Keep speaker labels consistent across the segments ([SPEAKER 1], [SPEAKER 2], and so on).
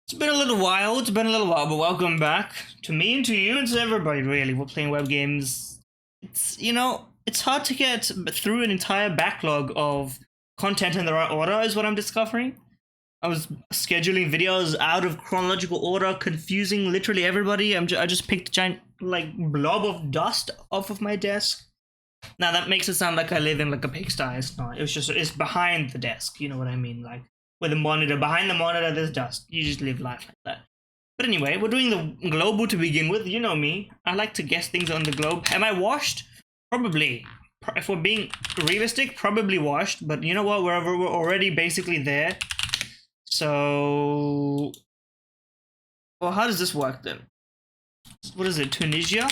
[SPEAKER 1] It's been a little while. It's been a little while, but welcome back to me and to you and to everybody. Really, we're playing web games. It's hard to get through an entire backlog of content in the right order, is what I'm discovering. I was scheduling videos out of chronological order, confusing literally everybody. I just picked a giant blob of dust off of my desk. Now that makes it sound like I live in like a pigsty. It's not. It's behind the desk. You know what I mean? Like with a monitor. Behind the monitor, there's dust. You just live life like that. But anyway, we're doing the global to begin with. You know me. I like to guess things on the globe. Am I washed? Probably. If we're being realistic, probably washed. But you know what? We're already basically there. So, well, how does this work then? What is it? Tunisia?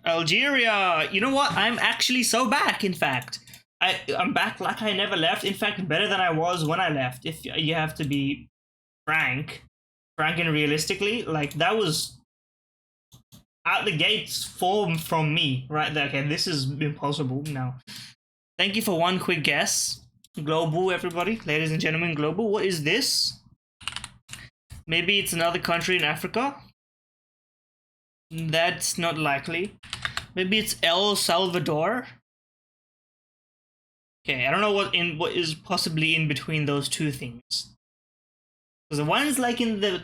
[SPEAKER 1] Algeria. You know what? I'm actually so back. In fact, I'm back like I never left. In fact, better than I was when I left. If you have to be frank and realistically, like that was out the gates form from me right there. Okay, this is impossible now. Thank you for one quick guess. Global, everybody, ladies and gentlemen. Global. What is this? Maybe it's another country in Africa. That's not likely. Maybe it's El Salvador. Okay, I don't know what is possibly in between those two things. Because the one's like in the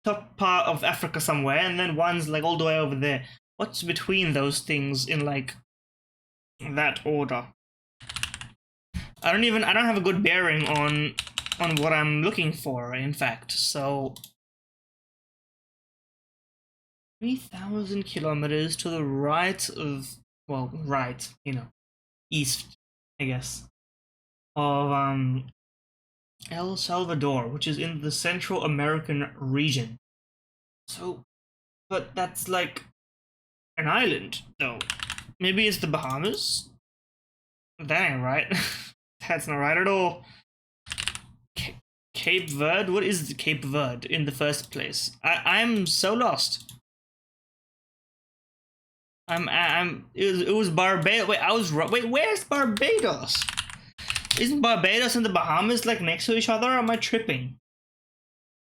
[SPEAKER 1] top part of Africa somewhere, and then one's like all the way over there. What's between those things in like that order? I don't have a good bearing on what I'm looking for, in fact. So 3,000 kilometers to the right of, well, right, east, I guess, of El Salvador, which is in the Central American region. So, but that's like an island, though. Maybe it's the Bahamas? That ain't right. That's not right at all. Cape Verde? What is Cape Verde in the first place? I'm so lost. It was Barbados. Wait, I was wrong. Wait, where's Barbados? Isn't Barbados and the Bahamas like next to each other? Or am I tripping?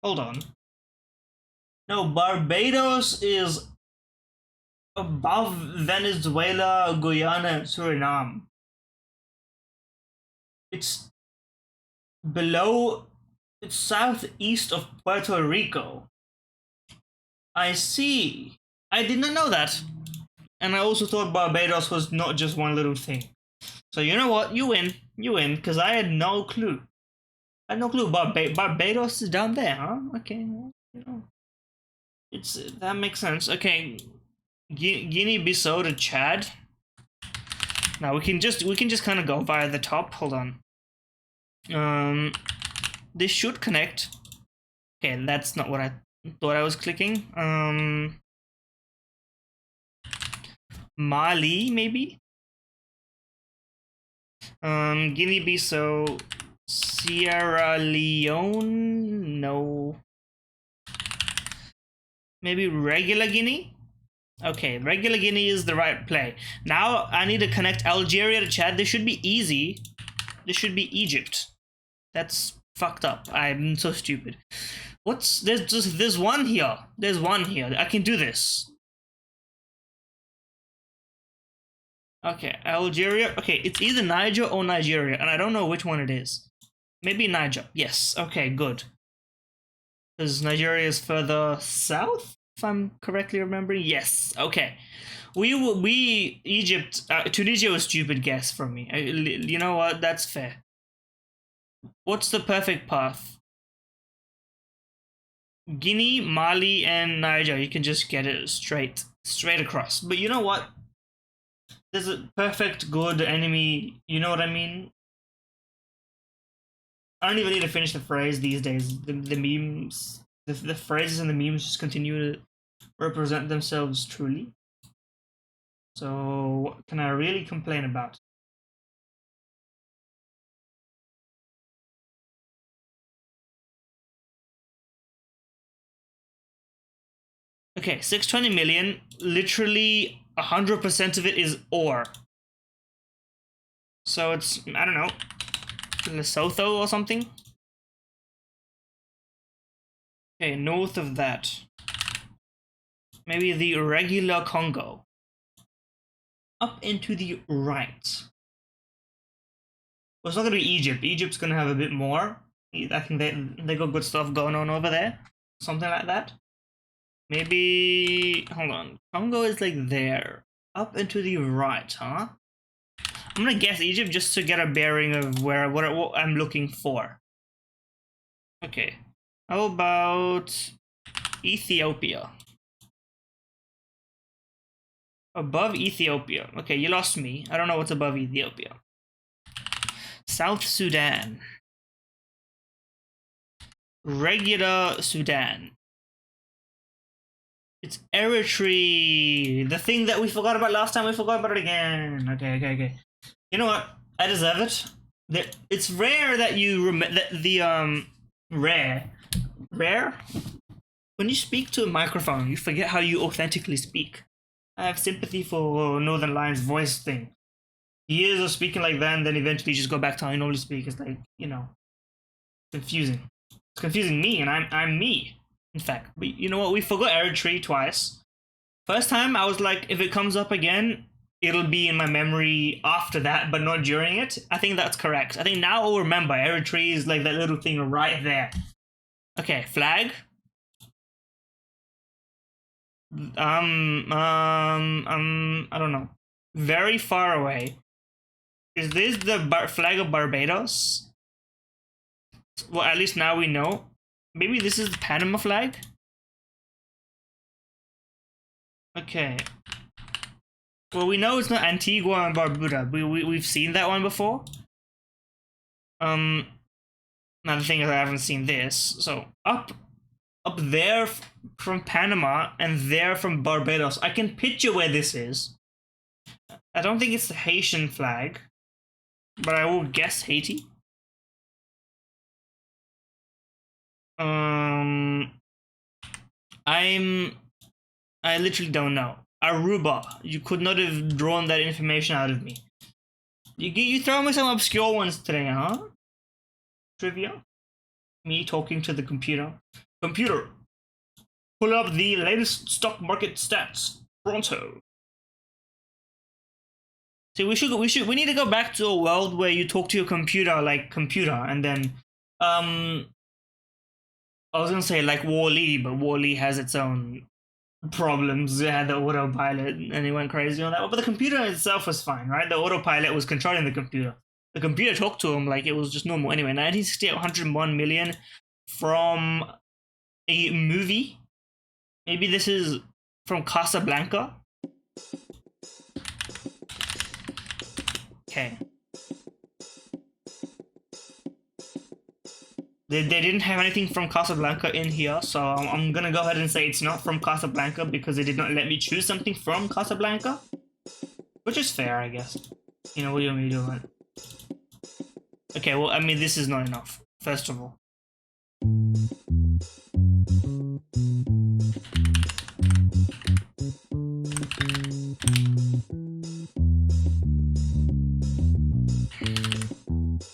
[SPEAKER 1] Hold on. No, Barbados is above Venezuela, Guyana, and Suriname. It's below. It's southeast of Puerto Rico. I see. I did not know that. And I also thought Barbados was not just one little thing. So you know what? You win, because I had no clue. I had no clue. Barbados is down there, huh? Okay, well, that makes sense. Okay, Guinea-Bissau to Chad. Now we can just kind of go via the top. Hold on. This should connect. Okay, that's not what I thought I was clicking. Mali, maybe? Guinea-Bissau, Sierra Leone, no. Maybe regular Guinea? Okay, regular Guinea is the right play. Now I need to connect Algeria to Chad. This should be easy. This should be Egypt. That's fucked up. I'm so stupid. There's one here. There's one here. I can do this. Okay, Algeria. Okay, it's either Niger or Nigeria, and I don't know which one it is. Maybe Niger. Yes. Okay, good. Because Nigeria is further south, if I'm correctly remembering. Yes. Okay. Egypt. Tunisia was a stupid guess from me. You know what? That's fair. What's the perfect path? Guinea, Mali, and Niger. You can just get it straight across. But you know what? There's a perfect good enemy. You know what I mean? I don't even need to finish the phrase these days. The memes, the phrases and the memes just continue to represent themselves truly. So what can I really complain about? Okay, 620 million. Literally 100% of it is ore. So it's, I don't know, Lesotho or something? Okay, north of that. Maybe the regular Congo. Up into the right. Well, it's not gonna be Egypt. Egypt's gonna have a bit more. I think they got good stuff going on over there. Something like that. Maybe hold on. Congo is like there. Up into the right, huh? I'm gonna guess Egypt just to get a bearing of what I'm looking for. Okay. How about Ethiopia? Above Ethiopia. Okay, you lost me. I don't know what's above Ethiopia. South Sudan. Regular Sudan. It's Eritrea. The thing that we forgot about last time, we forgot about it again. Okay. You know what? I deserve it. It's rare that you remember rare. When you speak to a microphone, you forget how you authentically speak. I have sympathy for Northern Lion's voice thing. Years of speaking like that, and then eventually just go back to how you normally speak. It's like, you know, confusing. It's confusing me, and I'm me. In fact, but you know what? We forgot Eritrea twice. First time, I was like, if it comes up again, it'll be in my memory after that, but not during it. I think that's correct. I think now I'll remember Eritrea is like that little thing right there. Okay, flag. I don't know. Very far away. Is this the flag of Barbados? Well, at least now we know. Maybe this is the Panama flag? Okay. Well, we know it's not Antigua and Barbuda. We've seen that one before. Now the thing is I haven't seen this. So up there from Panama and there from Barbados. I can picture where this is. I don't think it's the Haitian flag, but I will guess Haiti. I literally don't know. Aruba. You could not have drawn that information out of me. You throw me some obscure ones today, huh? Trivia? Me talking to the computer. Computer, pull up the latest stock market stats. Pronto. See, we need to go back to a world where you talk to your computer like computer, and then I was gonna say like Wall-E, but Wall-E has its own problems. It had the autopilot and it went crazy on that. But the computer itself was fine, right? The autopilot was controlling the computer. The computer talked to him like it was just normal. Anyway, 1968, 101 million from a movie. Maybe this is from Casablanca. Okay. They didn't have anything from Casablanca in here, so I'm gonna go ahead and say it's not from Casablanca because they did not let me choose something from Casablanca. Which is fair, I guess. You know, what do you want me to do? Okay, well, I mean, this is not enough, first of all.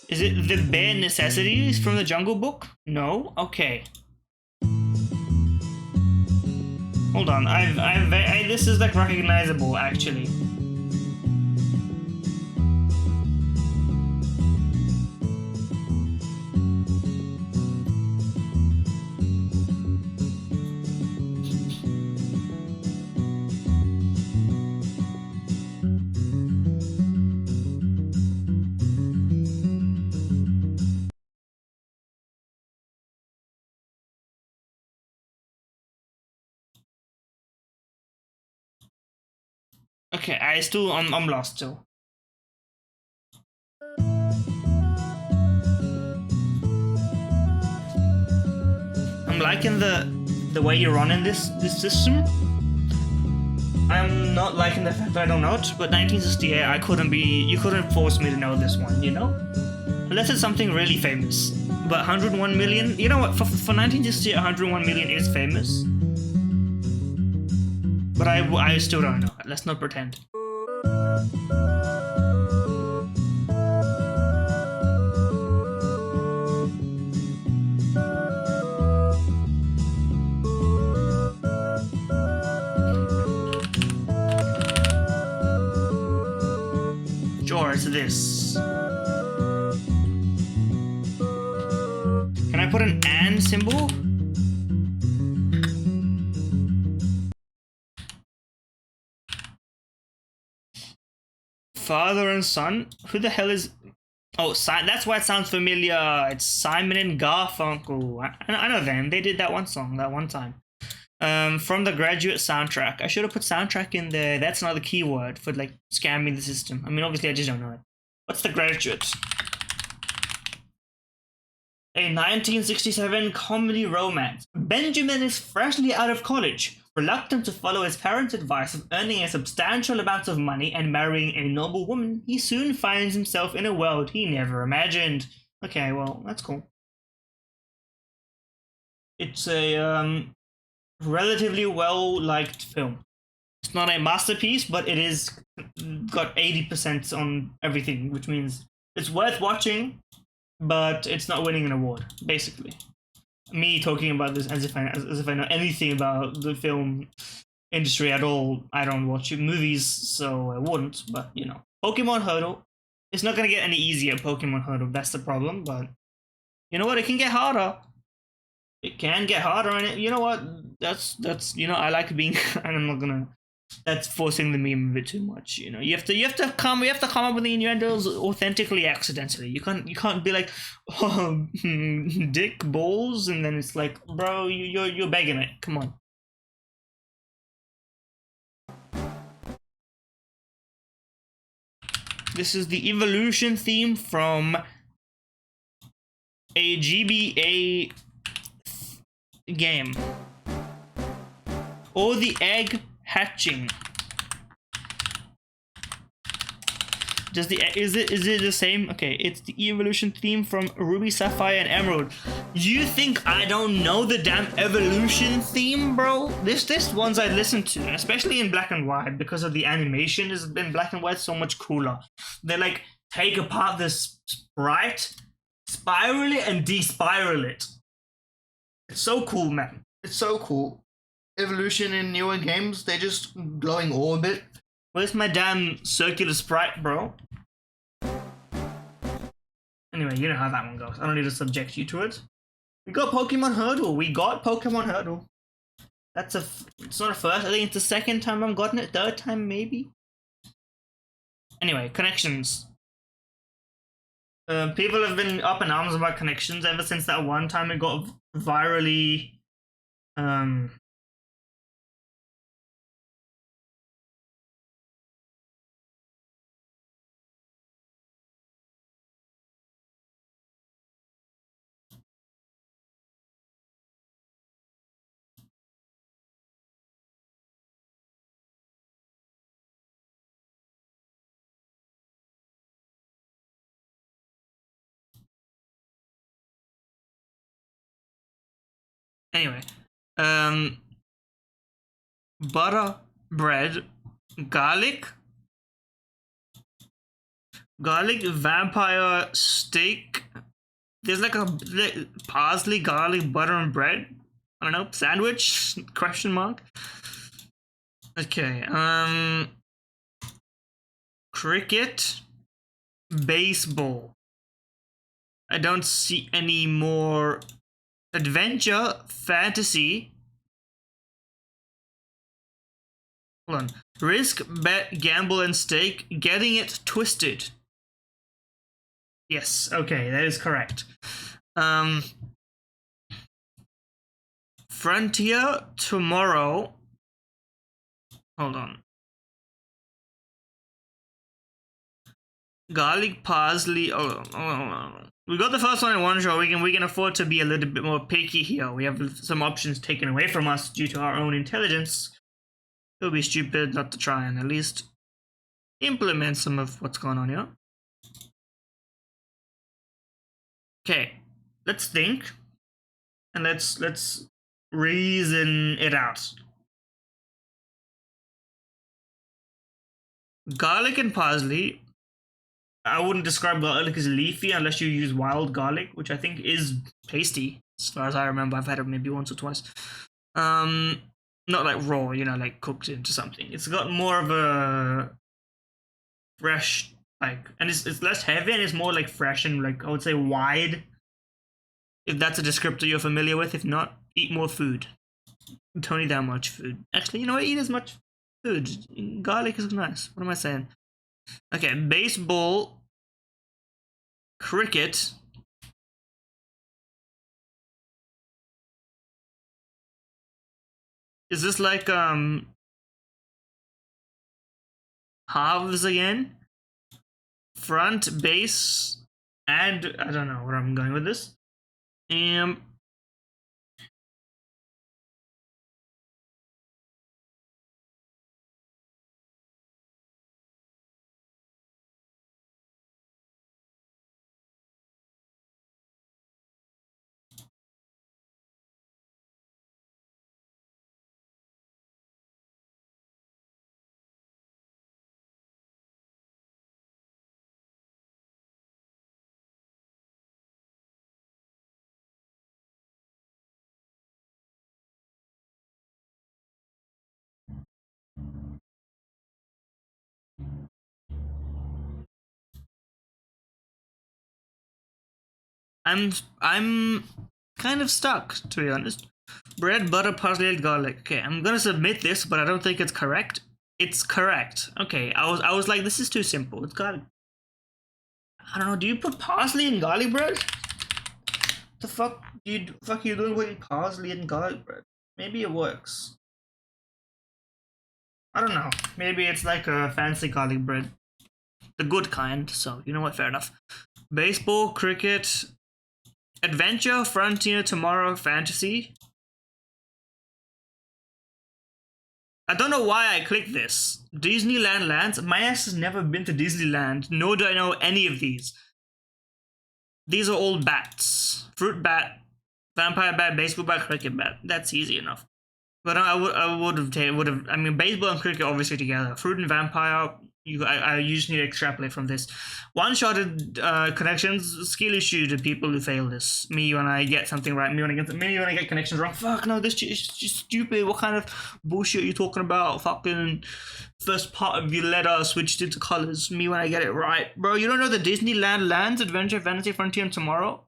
[SPEAKER 1] Is it the bare necessities from the Jungle Book? No? Okay. Hold on, this is like recognizable, actually. Okay, I'm lost still. I'm liking the way you're running this system. I'm not liking the fact that I don't know it, but 1968, you couldn't force me to know this one, you know? Unless it's something really famous. But 101 million, you know what, for 1968, 101 million is famous. But I still don't know. Let's not pretend. press this. Can I put an and symbol? Father and son? Who the hell is... Oh, that's why it sounds familiar. It's Simon and Garfunkel. I know them. They did that one song that one time. From the Graduate soundtrack. I should have put soundtrack in there. That's another keyword for like scamming the system. I mean, obviously I just don't know it. What's the Graduate? A 1967 comedy romance. Benjamin is freshly out of college, reluctant to follow his parents' advice of earning a substantial amount of money and marrying a noble woman. He soon finds himself in a world he never imagined. Okay, well, that's cool. It's a relatively well-liked film. It's not a masterpiece, but it is got 80% on everything, which means it's worth watching, but it's not winning an award, basically. Me talking about this as if I know anything about the film industry at all. I don't watch movies, so I wouldn't, but you know. Pokemon Hurdle. It's not gonna get any easier, Pokemon Hurdle, that's the problem, but you know what, it can get harder. It can get harder, and you know what? That's you know, I like being and I'm not gonna, that's forcing the meme a bit too much. You know, you have to come up with the innuendos authentically, accidentally. You can't be like, oh, dick balls, and then it's like, bro, you're begging it. Come on. This is the evolution theme from a GBA game, or the egg hatching. Is it the same? Okay, it's the evolution theme from Ruby, Sapphire, and Emerald. You think I don't know the damn evolution theme, bro? This ones I listen to, especially in black and white, because of the animation is in black and white so much cooler. They like take apart this sprite, spiral it, and despiral it. It's so cool, man. It's so cool. Evolution in newer games, they just glowing orbit. Where's my damn circular sprite, bro? Anyway, you know how that one goes. I don't need to subject you to it. We got Pokemon Hurdle. It's not a first. I think it's the second time I've gotten it. Third time, maybe. Anyway, connections. People have been up in arms about connections ever since that one time it got virally. Anyway, butter, bread, garlic, vampire steak. There's like a parsley, garlic, butter, and bread. I don't know, sandwich? Question mark. Okay, cricket, baseball. I don't see any more. Adventure, fantasy. Hold on. Risk, bet, gamble, and stake. Getting it twisted. Yes, okay, that is correct. Frontier, tomorrow. Hold on. Garlic, parsley. Oh. We got the first one in one show. We can afford to be a little bit more picky here. We have some options taken away from us due to our own intelligence. It would be stupid not to try and at least implement some of what's going on here. Okay, let's think, and let's reason it out. Garlic and parsley. I wouldn't describe garlic as leafy unless you use wild garlic, which I think is tasty. As far as I remember, I've had it maybe once or twice. Not like raw, you know, like cooked into something. It's got more of a fresh Like, and it's less heavy and it's more like fresh and like I would say wide. If that's a descriptor you're familiar with, if not, eat more food. Don't need that much food. Actually, you know what? Eat as much food. Garlic is nice. What am I saying? Okay, baseball, cricket. Is this like halves again? Front, base, and I don't know where I'm going with this. I'm kind of stuck, to be honest. Bread, butter, parsley, and garlic. Okay, I'm gonna submit this, but I don't think it's correct. It's correct. Okay, I was like, this is too simple. It's got. I don't know. Do you put parsley in garlic bread? The fuck fuck you doing with parsley in garlic bread? Maybe it works. I don't know. Maybe it's like a fancy garlic bread, the good kind. So you know what? Fair enough. Baseball, cricket, adventure, frontier, tomorrow, fantasy. I don't know why I clicked this. Disneyland lands. My ass has never been to Disneyland, nor do I know any of these. These are all bats. Fruit bat, vampire bat, baseball bat, cricket bat. That's easy enough. But I would have. I mean, baseball and cricket obviously together. Fruit and vampire. I just need to extrapolate from this. One-shotted connections, skill issue to people who fail this. Me when I get something right. Me when I get connections wrong. Fuck no, this is just stupid. What kind of bullshit are you talking about? Fucking first part of your letter switched into colors. Me when I get it right, bro. You don't know the Disneyland lands, Adventure, Fantasy, Frontier, and Tomorrow?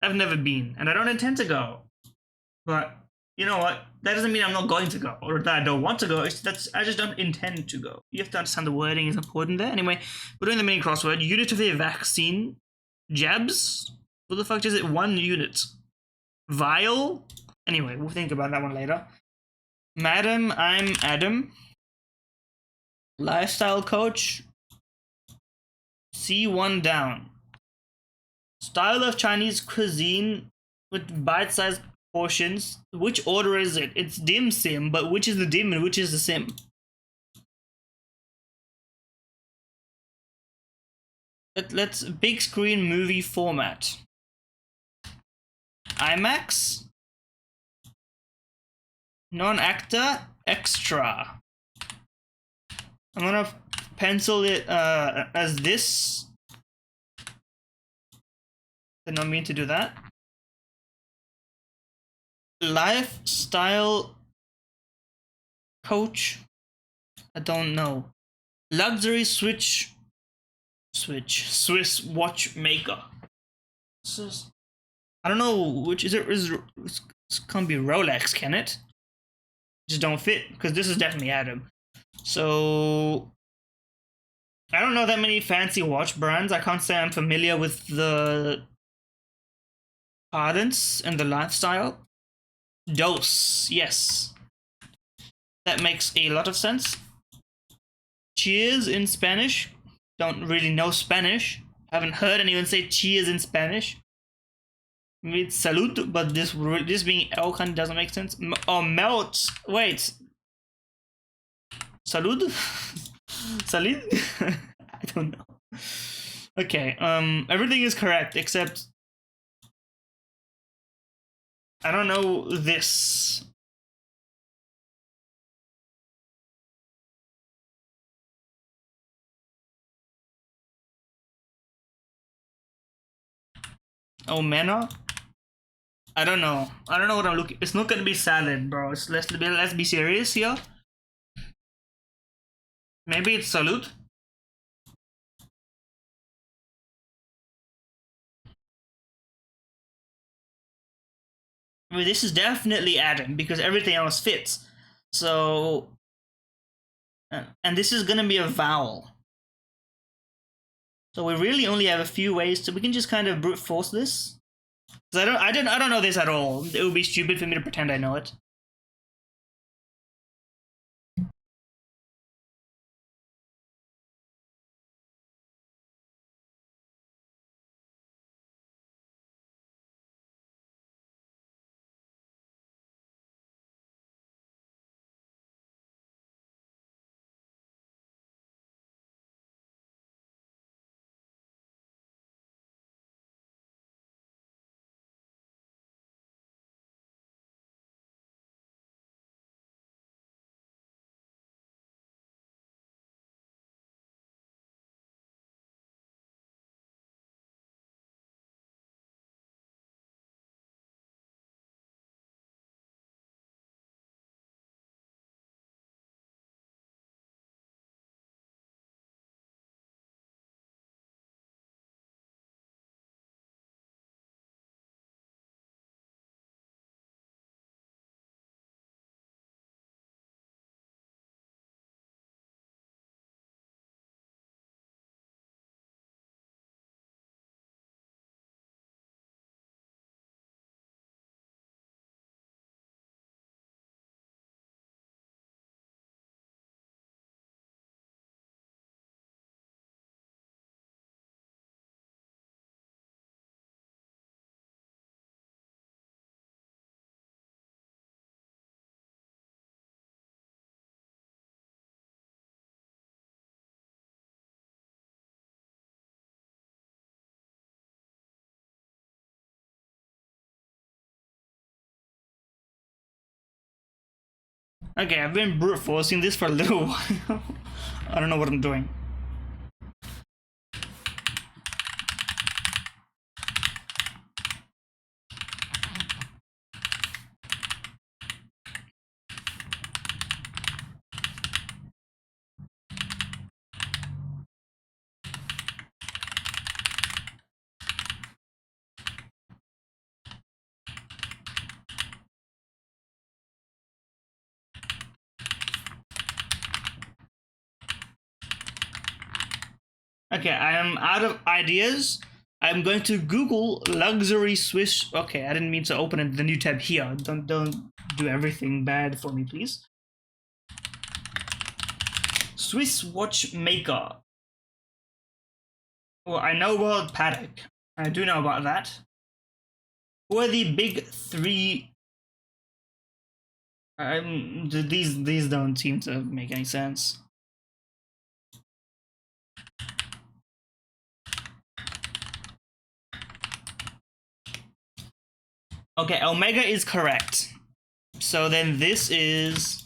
[SPEAKER 1] I've never been, and I don't intend to go. But you know what? That doesn't mean I'm not going to go, or that I don't want to go. I just don't intend to go. You have to understand the wording is important there. Anyway, we're doing the mini crossword. Unit of the vaccine. Jabs? What the fuck is it? 1 unit. Vial? Anyway, we'll think about that one later. Madam, I'm Adam. Lifestyle coach. C1 down. Style of Chinese cuisine with bite-sized portions. Which order is it? It's dim sim, but which is the dim and which is the sim? Let's big screen movie format. IMAX. Non-actor extra. I'm gonna pencil it as this. Did not mean to do that. Lifestyle coach. I don't know. Luxury Swiss watchmaker. I don't know which is it. It can't be Rolex, can it? Just don't fit because this is definitely Adam. So I don't know that many fancy watch brands. I can't say I'm familiar with the ardence and the lifestyle. Dose, yes. That makes a lot of sense. Cheers in Spanish. Don't really know Spanish. Haven't heard anyone say cheers in Spanish. Maybe it's salud, but this being L kind of doesn't make sense. Oh, melt. Wait. Salud? Salud? I don't know. Okay, everything is correct except I don't know this. Oh, Mena? I don't know. I don't know what I'm looking. It's not gonna be salad, bro. Let's be serious here. Maybe it's salute. I mean, this is definitely Adam because everything else fits. So, and this is gonna be a vowel. So we really only have a few ways to. We can just kind of brute force this. Cause I don't know this at all. It would be stupid for me to pretend I know it. Okay, I've been brute forcing this for a little while. I don't know what I'm doing. Okay, I am out of ideas. I'm going to Google luxury Swiss. Okay, I didn't mean to open the new tab here. Don't do everything bad for me, please. Swiss watchmaker. Well, I know World Paddock. I do know about that. Who are the big three? These don't seem to make any sense. Okay, omega is correct. So then this is...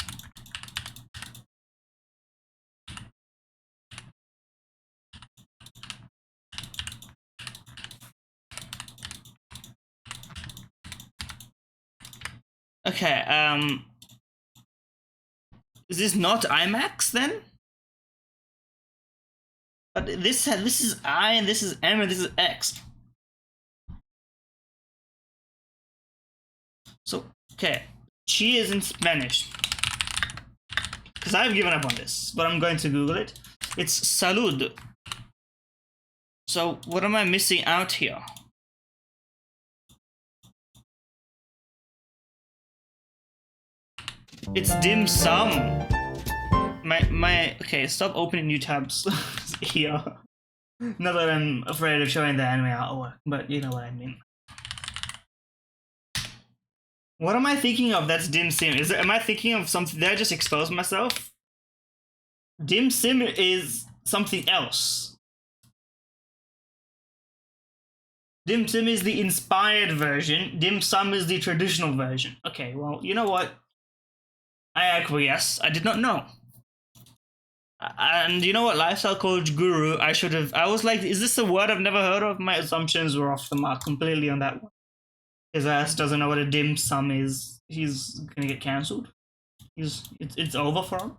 [SPEAKER 1] Okay, is this not IMAX then? But this is I and this is M and this is X. So, okay, chi is in Spanish. Because I've given up on this, but I'm going to Google it. It's salud. So, what am I missing out here? It's dim sum. Okay, stop opening new tabs here. Not that I'm afraid of showing the anime artwork, but you know what I mean. What am I thinking of that's dim sim? Am I thinking of something? Did I just expose myself? Dim sim is something else. Dim sum is the inspired version. Dim sum is the traditional version. Okay, well, you know what? I acquiesce. I did not know. And you know what, lifestyle coach guru, I was like, is this a word I've never heard of? My assumptions were off the mark completely on that one. His ass doesn't know what a dim sum is. He's gonna get cancelled. It's over for him.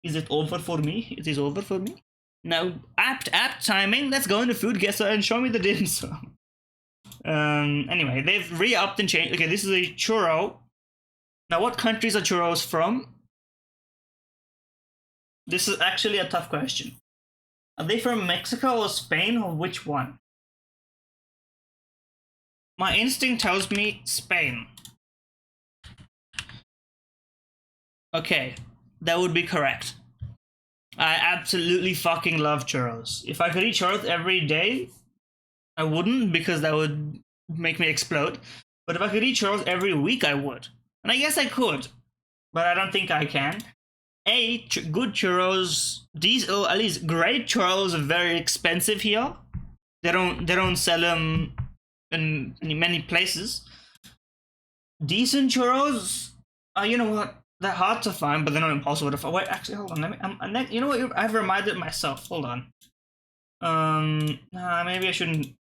[SPEAKER 1] Is it over for me? It is over for me. Now, apt timing. Let's go into Food Guesser and show me the dim sum. Anyway, they've re-upped and changed. Okay, this is a churro. Now, what countries are churros from? This is actually a tough question. Are they from Mexico or Spain, or which one? My instinct tells me Spain. Okay, that would be correct. I absolutely fucking love churros. If I could eat churros every day, I wouldn't, because that would make me explode. But if I could eat churros every week, I would. And I guess I could, but I don't think I can. Good churros, these, or at least great churros, are very expensive here. They don't sell them in many places. Decent churros, you know what? They're hard to find, but they're not impossible to find. Wait, actually, hold on. You know what? I've reminded myself. Hold on. Maybe I shouldn't.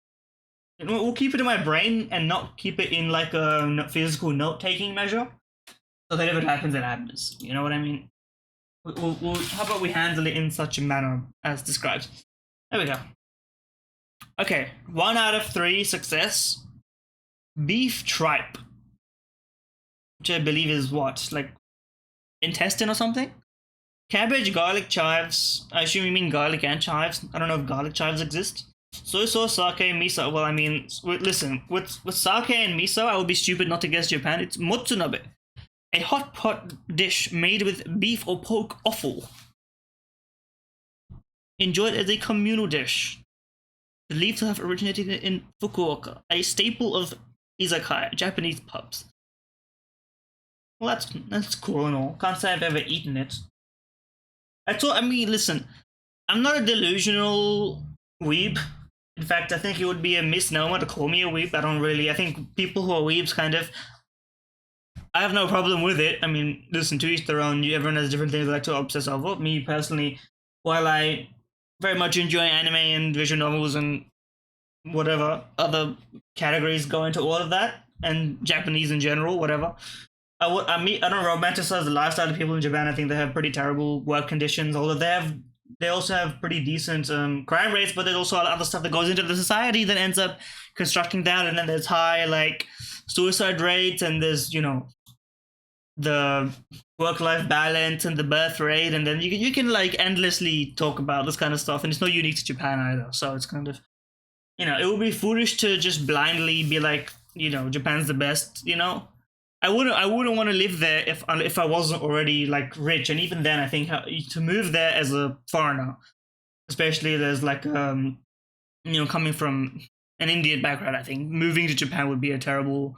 [SPEAKER 1] We'll keep it in my brain and not keep it in like a physical note-taking measure, so that if it happens, it happens. You know what I mean? How about we handle it in such a manner as described? There we go. Okay, 1 out of 3 success. Beef tripe, which I believe is what, like intestine or something? Cabbage, garlic chives. I assume you mean garlic and chives. I don't know if garlic chives exist. Soy sauce, sake, miso. Well, I mean, listen, with sake and miso, I would be stupid not to guess Japan. It's motsunabe, a hot pot dish made with beef or pork offal. Enjoyed as a communal dish. Believed to have originated in Fukuoka, a staple of izakaya, Japanese pubs. Well, that's cool and all. Can't say I've ever eaten it. I mean, listen, I'm not a delusional weeb. In fact, I think it would be a misnomer to call me a weeb. I think people who are weebs kind of, I have no problem with it. I mean, listen, to each their own. Everyone has different things they like to obsess over. Me personally, while I very much enjoy anime and visual novels and whatever other categories go into all of that, and Japanese in general, whatever, I don't romanticize the lifestyle of people in Japan. I think they have pretty terrible work conditions. Although they also have pretty decent crime rates, but there's also a lot of other stuff that goes into the society that ends up constructing that. And then there's high like suicide rates, and there's, you know, the work-life balance and the birth rate, and then you can like endlessly talk about this kind of stuff, and it's not unique to Japan either. So it's kind of, you know, it would be foolish to just blindly be like, you know, Japan's the best. You know, I wouldn't want to live there if I wasn't already like rich, and even then, I think to move there as a foreigner, especially there's like you know, coming from an Indian background, I think moving to Japan would be a terrible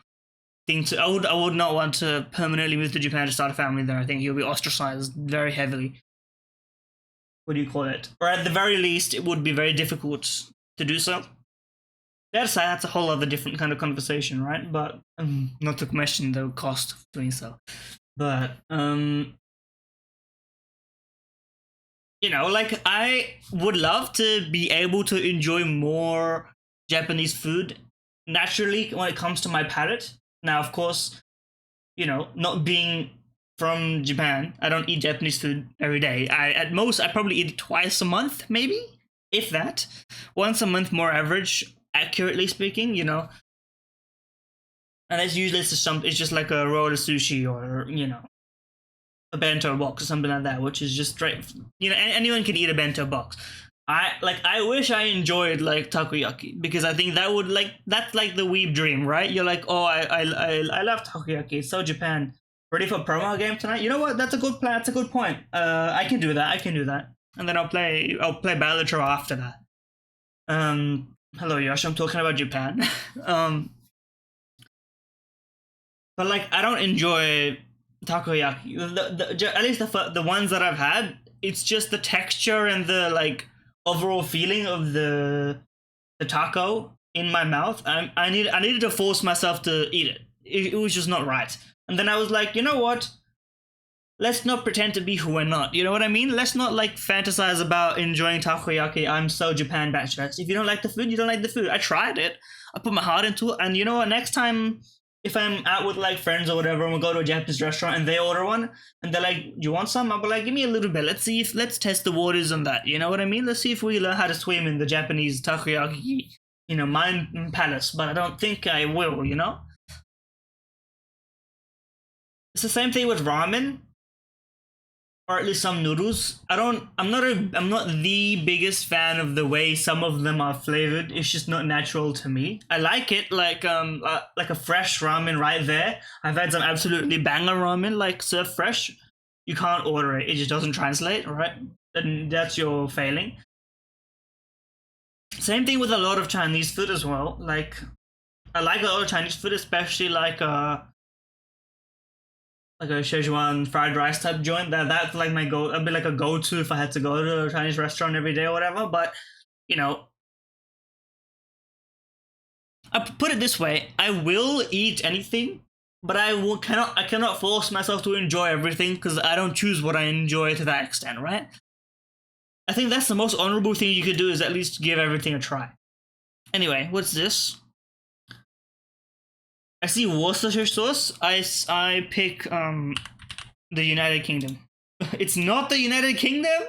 [SPEAKER 1] thing to. I would not want to permanently move to Japan to start a family there. I think you'll be ostracized very heavily. What do you call it? Or at the very least, it would be very difficult to do so. That's a whole other different kind of conversation, right? But not to question the cost of doing so. But you know, like, I would love to be able to enjoy more Japanese food naturally when it comes to my palate. Now, of course, you know, not being from Japan, I don't eat Japanese food every day. At most, I probably eat it twice a month, maybe, if that. Once a month, more average, accurately speaking, you know. And that's usually it's just like a roll of sushi, or, you know, a bento box or something like that, which is just straight. You know, anyone can eat a bento box. I wish I enjoyed like takoyaki, because I think that would that's like the weeb dream, right? You're like, oh, I love takoyaki. It's so Japan. Ready for a promo game tonight? You know what? That's a good plan. That's a good point. I can do that. And then I'll play Balatro after that. Hello, Yosh. I'm talking about Japan. But like, I don't enjoy takoyaki. At least the ones that I've had, it's just the texture and the like overall feeling of the taco in my mouth. I needed to force myself to eat it. It was just not right. And then I was like, you know what? Let's not pretend to be who we're not. You know what I mean? Let's not like fantasize about enjoying takoyaki. I'm so Japan batch. If you don't like the food, you don't like the food. I tried it. I put my heart into it. And you know what? Next time, if I'm out with like friends or whatever, and we'll go to a Japanese restaurant and they order one, and they're like, "Do you want some?" I'll be like, "Give me a little bit. Let's test the waters on that." You know what I mean? Let's see if we learn how to swim in the Japanese takoyaki, Mind Palace, but I don't think I will, It's the same thing with ramen, or at least some noodles. I'm not the biggest fan of the way some of them are flavored. It's just not natural to me. I like it like a fresh ramen right there. I've had some absolutely banger ramen like served fresh. You can't order it. It just doesn't translate, right? And that's your failing. Same thing with a lot of Chinese food as well. Like I like a lot of Chinese food, especially like a Szechuan fried rice type joint. That's like my go. I'd be like a go-to if I had to go to a Chinese restaurant every day or whatever. But you know, I put it this way: I will eat anything, but I cannot force myself to enjoy everything because I don't choose what I enjoy to that extent, right? I think that's the most honorable thing you could do is at least give everything a try. Anyway, what's this? I see Worcestershire sauce. I pick the United Kingdom. It's not the United Kingdom.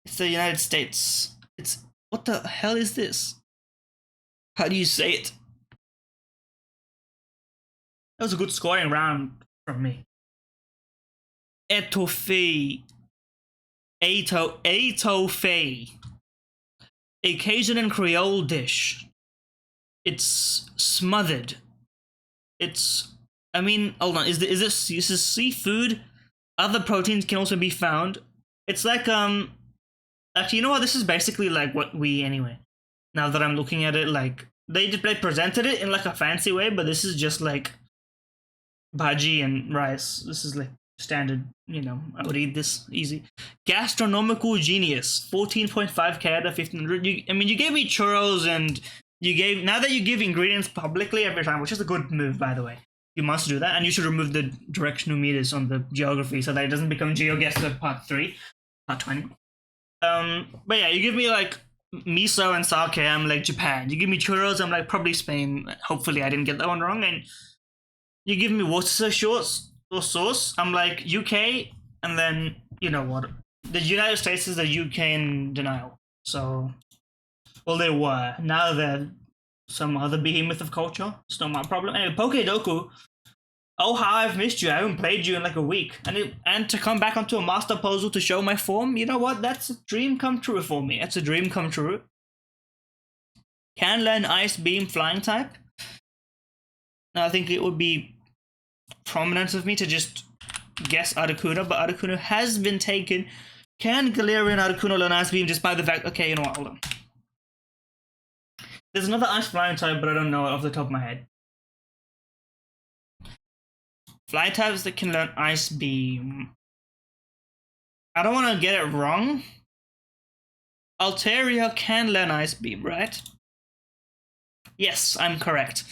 [SPEAKER 1] It's the United States. It's what the hell is this? How do you say it? That was a good scoring round from me. Etouffee. Etouffee. A Cajun and Creole dish. It's smothered. I mean, hold on. Is this seafood? Other proteins can also be found. It's like actually, you know what? This is basically like what anyway. Now that I'm looking at it, like they presented it in like a fancy way, but this is just like bhaji and rice. This is like standard. I would eat this easy. Gastronomical genius. 14.5k out of 1500. You gave me churros and. Now that you give ingredients publicly every time, which is a good move, by the way. You must do that, and you should remove the directional meters on the geography so that it doesn't become GeoGuessr part 3, part 20. But yeah, you give me like miso and sake, I'm like Japan. You give me churros, I'm like probably Spain. Hopefully I didn't get that one wrong. And you give me Worcestershire sauce, I'm like UK, and then, you know what? The United States is the UK in denial. So... well, they were. Now they're some other behemoth of culture. It's not my problem. Anyway, Pokedoku. Oh, how I've missed you. I haven't played you in like a week. And to come back onto a master puzzle to show my form, you know what? That's a dream come true for me. That's a dream come true. Can learn Ice Beam Flying type. Now, I think it would be prominent of me to just guess Articuno, but Articuno has been taken. Can Galarian Articuno learn Ice Beam despite the fact... okay, you know what? Hold on. There's another Ice Flying type, but I don't know it off the top of my head. Fly types that can learn Ice Beam. I don't want to get it wrong. Altaria can learn Ice Beam, right? Yes, I'm correct.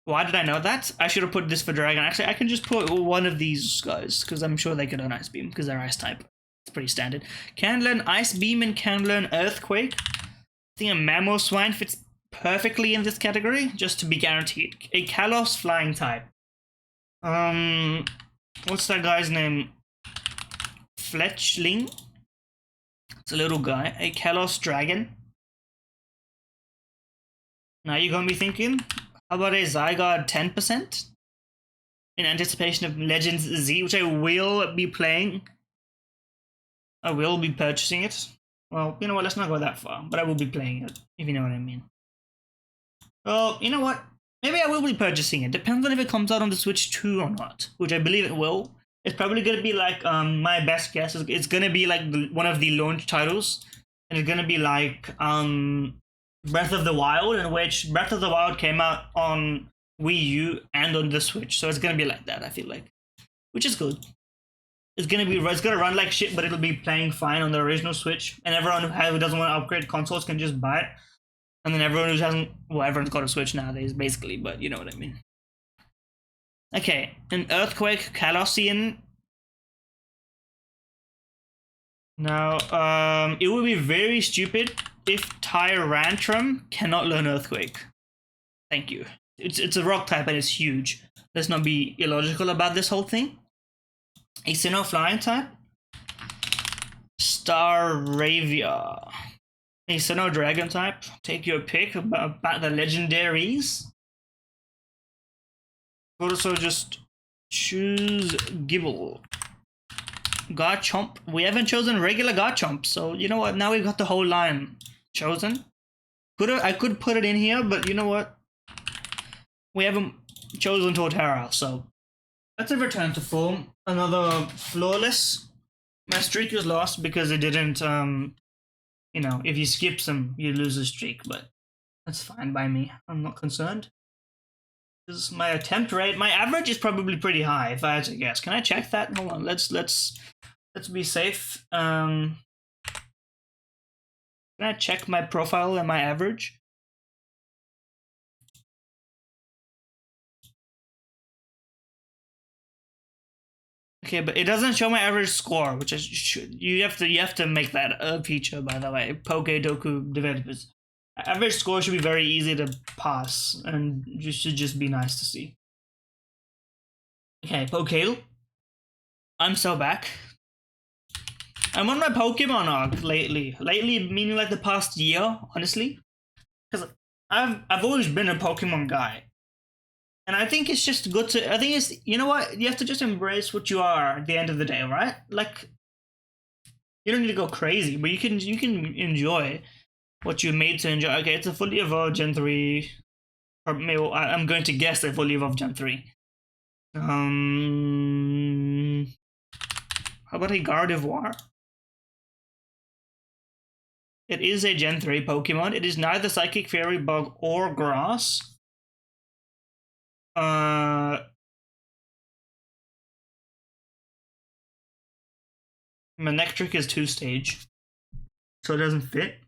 [SPEAKER 1] Why did I know that? I should have put this for Dragon. Actually, I can just put one of these guys, because I'm sure they can learn Ice Beam, because they're Ice type. It's pretty standard. Can learn Ice Beam and can learn Earthquake. I think a Mamoswine fits perfectly in this category, just to be guaranteed. A Kalos Flying type. What's that guy's name? Fletchling? It's a little guy. A Kalos Dragon. Now you're gonna be thinking, how about a Zygarde 10%? In anticipation of Legends Z, which I will be playing. I will be purchasing it. Well, you know what, let's not go that far, but I will be playing it, if you know what I mean. Well, you know what? Maybe I will be purchasing it. Depends on if it comes out on the Switch 2 or not, which I believe it will. It's probably going to be like, my best guess is it's going to be like one of the launch titles. And it's going to be like Breath of the Wild, in which Breath of the Wild came out on Wii U and on the Switch. So it's going to be like that, I feel like. Which is good. It's going to run like shit, but it'll be playing fine on the original Switch. And everyone who doesn't want to upgrade consoles can just buy it. And then everyone who hasn't... well, everyone's got a Switch nowadays, basically, but you know what I mean. Okay, an Earthquake Kalosian. Now, it would be very stupid if Tyrantrum cannot learn Earthquake. Thank you. It's a rock type and it's huge. Let's not be illogical about this whole thing. A Sinnoh Flying type. Staravia. A Sinnoh Dragon type. Take your pick about the legendaries. Also, just choose Gibble. Garchomp. We haven't chosen regular Garchomp, so you know what? Now we've got the whole line chosen. I could put it in here, but you know what? We haven't chosen Torterra, so that's a return to form. Another flawless. My streak was lost because it didn't, you know, if you skip some, you lose a streak, but that's fine by me. I'm not concerned. This is my attempt rate. My average is probably pretty high, if I had to guess. Can I check that? Hold on, let's be safe. Can I check my profile and my average? Okay, but it doesn't show my average score, which is you have to make that a feature, by the way. Pokedoku developers. Average score should be very easy to pass, and you should just be nice to see. Okay, Pokale. I'm so back. I'm on my Pokemon arc lately. Lately meaning like the past year, honestly. Because I've always been a Pokemon guy. And I think it's just good to, I think it's, you know what, you have to just embrace what you are at the end of the day, right? Like, you don't need to go crazy, but you can enjoy what you're made to enjoy. Okay, it's a fully evolved Gen 3, or maybe I'm going to guess a fully evolved Gen 3. How about a Gardevoir? It is a Gen 3 Pokemon. It is neither Psychic, Fairy, Bug, or Grass. Manectric is 2-stage, so it doesn't fit.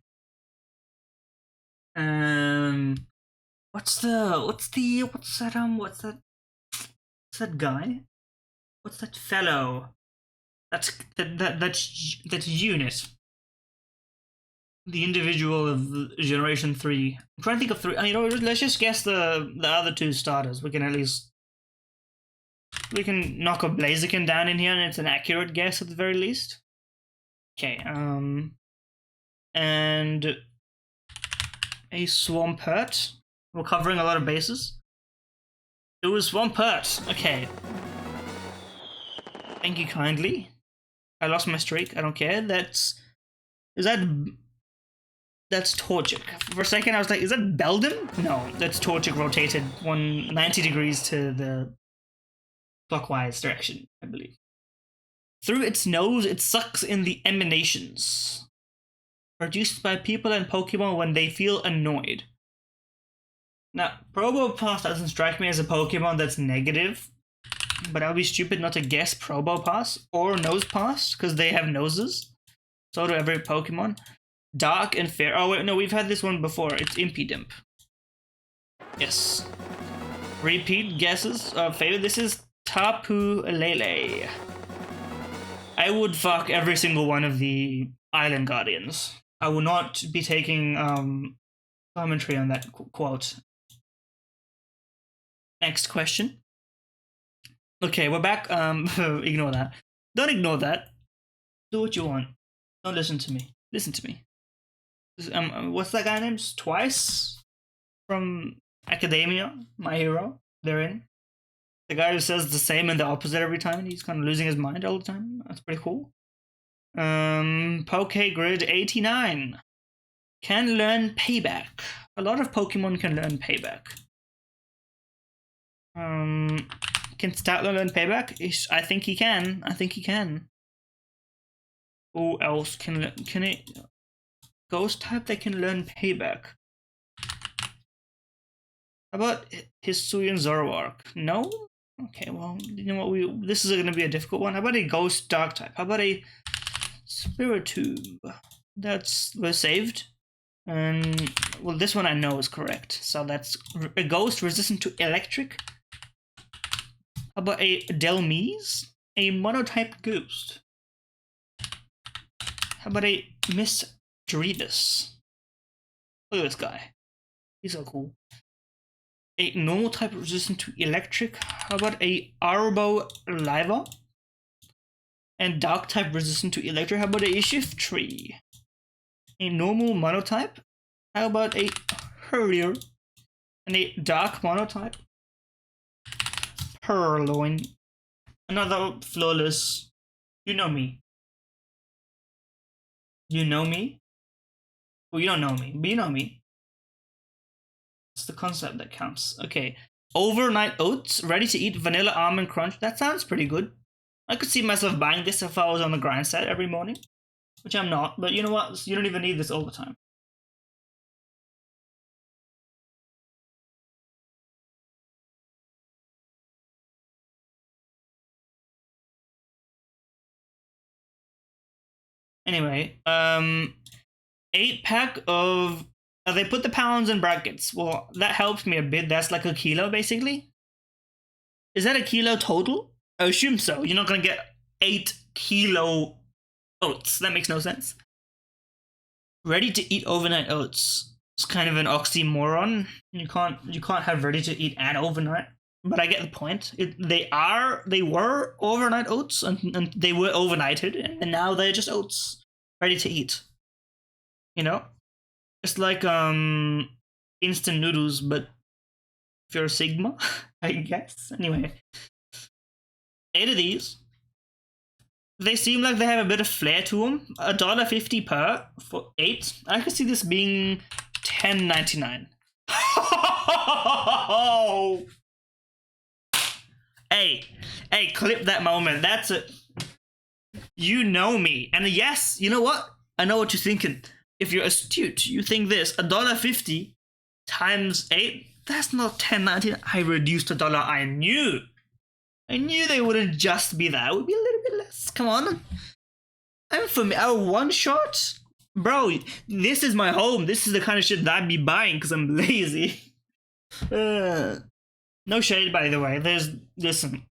[SPEAKER 1] What's that guy? What's that fellow? That's Unit. The individual of Generation 3. I'm trying to think of 3. You know, let's just guess the other 2 starters. We can at least knock a Blaziken down in here, and it's an accurate guess at the very least. Okay, and a Swampert. We're covering a lot of bases. It was Swampert. Okay. Thank you kindly. I lost my streak. I don't care. That's Torchic. For a second, I was like, is that Beldum? No, that's Torchic rotated 190 degrees to the clockwise direction, I believe. Through its nose, it sucks in the emanations produced by people and Pokemon when they feel annoyed. Now, Probopass doesn't strike me as a Pokemon that's negative, but I'll be stupid not to guess Probopass or Nosepass, because they have noses. So do every Pokemon. Dark and Fair. Oh, wait, no, we've had this one before. It's Impidimp. Yes. Repeat guesses. Favorite. This is Tapu Lele. I would fuck every single one of the Island Guardians. I will not be taking commentary on that quote. Next question. Okay, we're back. Ignore that. Don't ignore that. Do what you want. Don't listen to me. Listen to me. What's that guy named? Twice from Academia, My Hero. They're in. The guy who says the same and the opposite every time, and he's kind of losing his mind all the time. That's pretty cool. Pokegrid 89 can learn Payback. A lot of Pokemon can learn Payback. Can Statler learn Payback? I think he can. I think he can. Who else can it? Ghost type that can learn Payback. How about Hisuian Zoroark? No? Okay, well, you know what? This is going to be a difficult one. How about a Ghost Dark type? How about a Spiritomb? We're saved. And, well, this one I know is correct. So that's a Ghost resistant to Electric. How about a Delmise? A Monotype Ghost. How about a Miss Drevis? Look at this guy. He's so cool. A normal type resistant to electric. How about a Arbo Liva? And dark type resistant to electric. How about a Shift Tree? a normal monotype? How about a Hurrier? And a dark monotype? Purloin. Another flawless. You know me. You know me? Well, you don't know me, but you know me. It's the concept that counts. Okay. Overnight oats, ready to eat vanilla almond crunch. That sounds pretty good. I could see myself buying this if I was on the grind set every morning. Which I'm not, but you know what? You don't even need this all the time. Anyway, 8-pack of. They put the pounds in brackets. Well, that helps me a bit. That's like a kilo, basically. Is that a kilo total? I assume so. You're not gonna get 8-kilo oats. That makes no sense. Ready to eat overnight oats. It's kind of an oxymoron. You can't have ready to eat and overnight. But I get the point. They were overnight oats and they were overnighted, and now they're just oats ready to eat. You know? It's like instant noodles, but if you're a Sigma, I guess. Anyway. 8 of these. They seem like they have a bit of flair to them. $1.50 per for 8. I could see this being $10.99. Hey, clip that moment. That's it. You know me. And yes, you know what? I know what you're thinking. If you're astute, you think this. $1.50 times 8, that's not $10.99. I reduced $1. I knew they wouldn't just be that. It would be a little bit less. Come on. And for me, our one shot? Bro, this is my home. This is the kind of shit that I'd be buying because I'm lazy. No shade, by the way. Listen,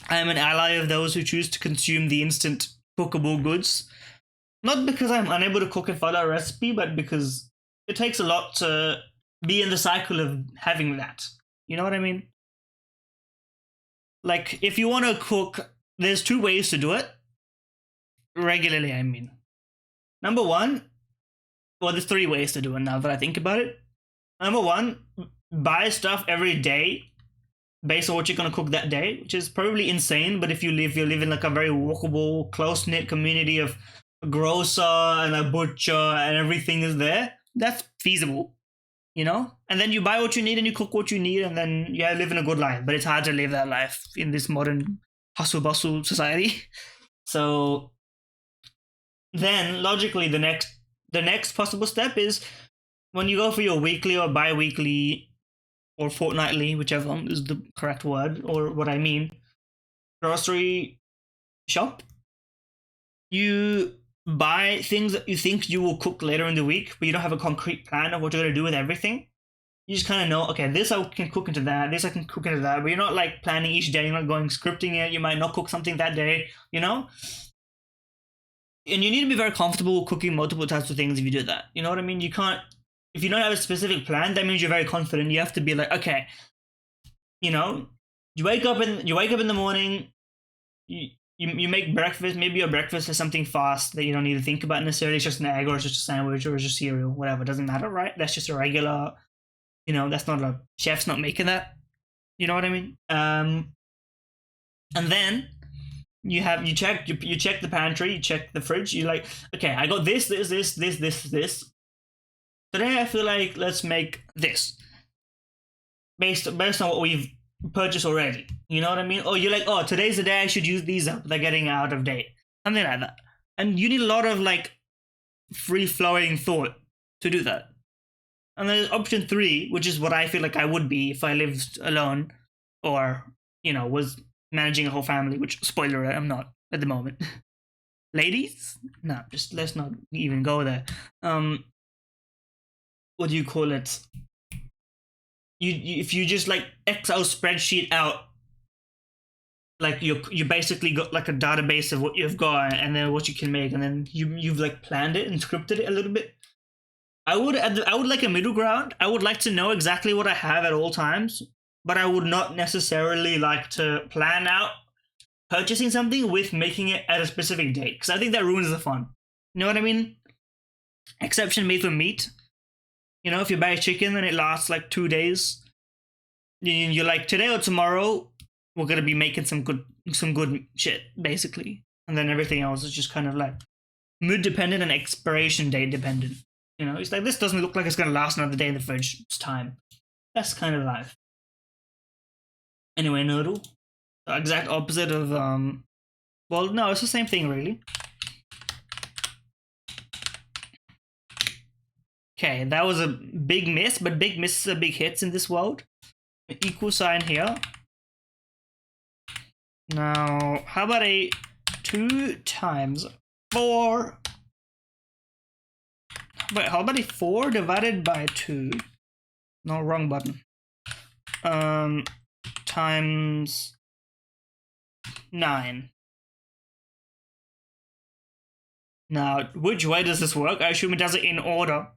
[SPEAKER 1] I am an ally of those who choose to consume the instant cookable goods. Not because I'm unable to cook and follow a recipe, but because it takes a lot to be in the cycle of having that. You know what I mean? Like, if you want to cook, there's 2 ways to do it. Regularly, I mean. Number 1, well, there's 3 ways to do it now that I think about it. Number 1, buy stuff every day based on what you're going to cook that day, which is probably insane, but if you live in like a very walkable, close-knit community of a grocer and a butcher and everything is there, that's feasible. You know? And then you buy what you need and you cook what you need and then you're living a good life. But it's hard to live that life in this modern hustle-bustle society. So then, logically, the next possible step is when you go for your weekly or bi-weekly or fortnightly, whichever is the correct word, or what I mean, grocery shop, you buy things that you think you will cook later in the week, but you don't have a concrete plan of what you're going to do with everything. You just kind of know, okay, this I can cook into that, this I can cook into that, but you're not like planning each day, you're not going scripting it, you might not cook something that day, you know? And you need to be very comfortable cooking multiple types of things if you do that. You know what I mean? You can't, if you don't have a specific plan, that means you're very confident. You have to be like, okay, you know, you wake up in the morning, you make breakfast. Maybe your breakfast is something fast that you don't need to think about necessarily. It's just an egg or it's just a sandwich or it's just cereal, whatever. It doesn't matter, right? That's just a regular, you know, that's not a chef's not making that. You know what I mean? And then you check the pantry, you check the fridge. You're like, okay, I got this. Today I feel like let's make this based on what we've purchased already. You know what I mean? Or you're like, oh, today's the day I should use these up. They're getting out of date. Something like that. And you need a lot of like free-flowing thought to do that. And there's option 3, which is what I feel like I would be if I lived alone or, you know, was managing a whole family, which, spoiler alert, I'm not at the moment. Ladies? No, just let's not even go there. What do you call it? You if you just like Excel spreadsheet out, like you basically got like a database of what you've got and then what you can make, and then you've like planned it and scripted it a little bit. I would like a middle ground. I would like to know exactly what I have at all times, but I would not necessarily like to plan out purchasing something with making it at a specific date, because I think that ruins the fun. You know what I mean? Exception made for meat. You know, if you buy a chicken and it lasts like 2 days, you're like, today or tomorrow, we're gonna be making some good shit, basically. And then everything else is just kind of like mood dependent and expiration date dependent. You know, it's like, this doesn't look like it's gonna last another day in the fridge. It's time. That's kind of life. Anyway, noodle. The exact opposite of well, no, it's the same thing really. Okay, that was a big miss, but big misses are big hits in this world. An equal sign here. Now, how about a 2 times 4? Wait, how about a 4 divided by 2? No, wrong button. Times 9. Now, which way does this work? I assume it does it in order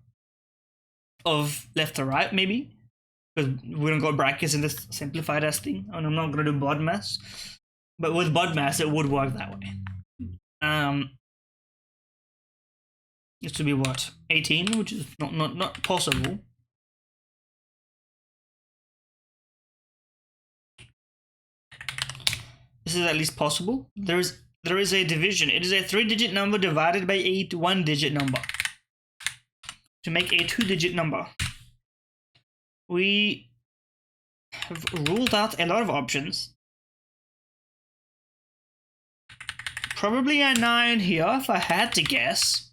[SPEAKER 1] of left to right, maybe? Because we don't got brackets in this simplified as thing, and I'm not going to do BODMAS. But with BODMAS, it would work that way. This would be what? 18, which is not possible. This is at least possible. There is a division. It is a 3-digit number divided by a 1-digit number to make a 2-digit number. We have ruled out a lot of options. Probably a 9 here, if I had to guess.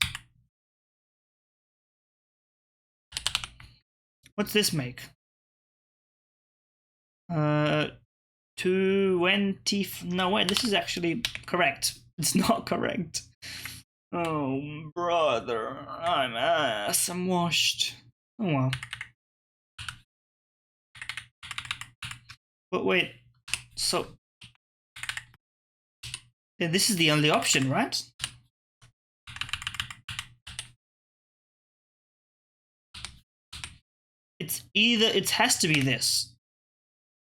[SPEAKER 1] What's this make? 20. No, wait, this is actually correct. It's not correct. Oh, brother. I'm ass. I'm washed. Oh, well. But wait. So. Yeah, this is the only option, right? It has to be this.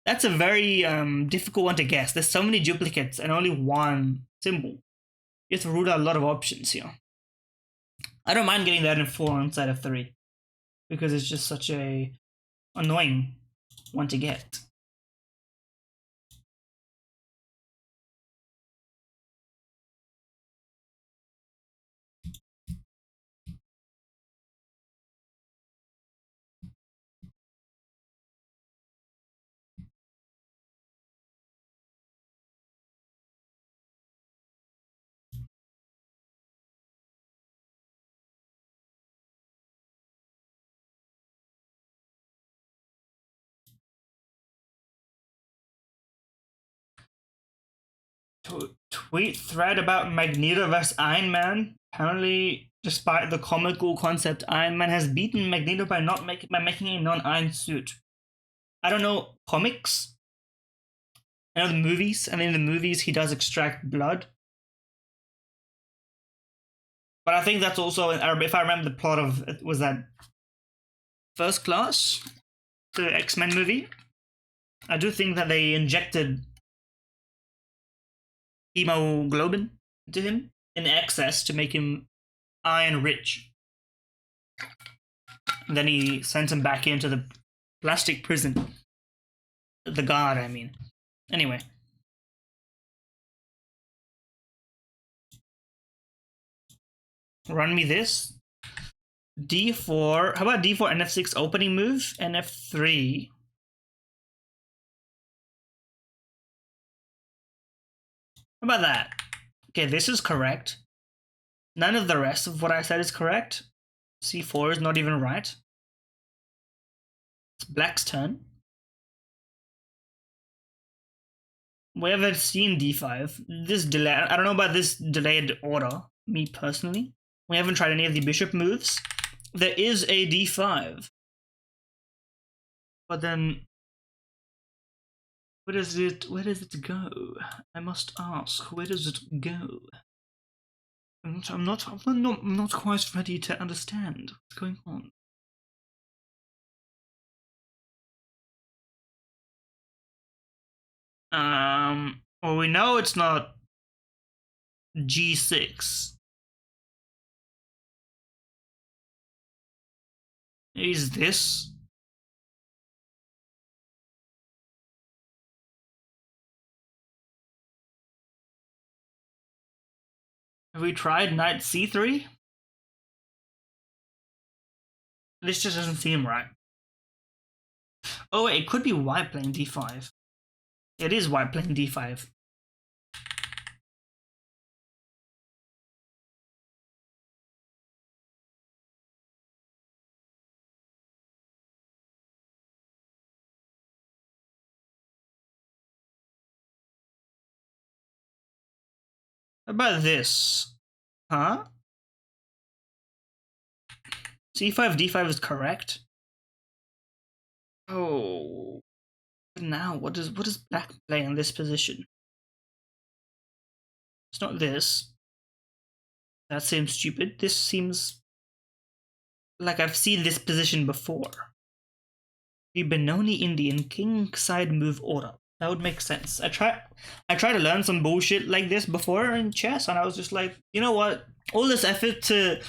[SPEAKER 1] That's a very difficult one to guess. There's so many duplicates and only one symbol. You have to rule out a lot of options here. I don't mind getting that in 4 instead of 3. Because it's just such a annoying one to get. Tweet thread about Magneto vs Iron Man. Apparently, despite the comical concept, Iron Man has beaten Magneto by making a non-iron suit. I don't know comics. I know the movies, and in the movies he does extract blood. But I think that's also, if I remember the plot of, was that First Class, the X-Men movie? I do think that they injected hemoglobin into him in excess to make him iron rich. And then he sent him back into the plastic prison. The guard, I mean. Anyway. Run me this. D4. How about D4 and F6 opening move? And F3. How about that? Okay, this is correct. None of the rest of what I said is correct. C4 is not even right. It's black's turn. We haven't seen D5. This delay, I don't know about this delayed order, me personally. We haven't tried any of the bishop moves. There is a D5. But then, where does it go? I must ask, where does it go? I'm not quite ready to understand what's going on. Well, we know it's not G6. Is this? Have we tried knight c3? This just doesn't seem right. Oh wait, it could be white playing d5. It is white playing d5. How about this? Huh? c5, d5 is correct. Oh, now what does black play in this position? It's not this. That seems stupid. This seems like I've seen this position before. The Benoni Indian king side move order. That would make sense. I tried to learn some bullshit like this before in chess, and I was just like, you know what? All this effort to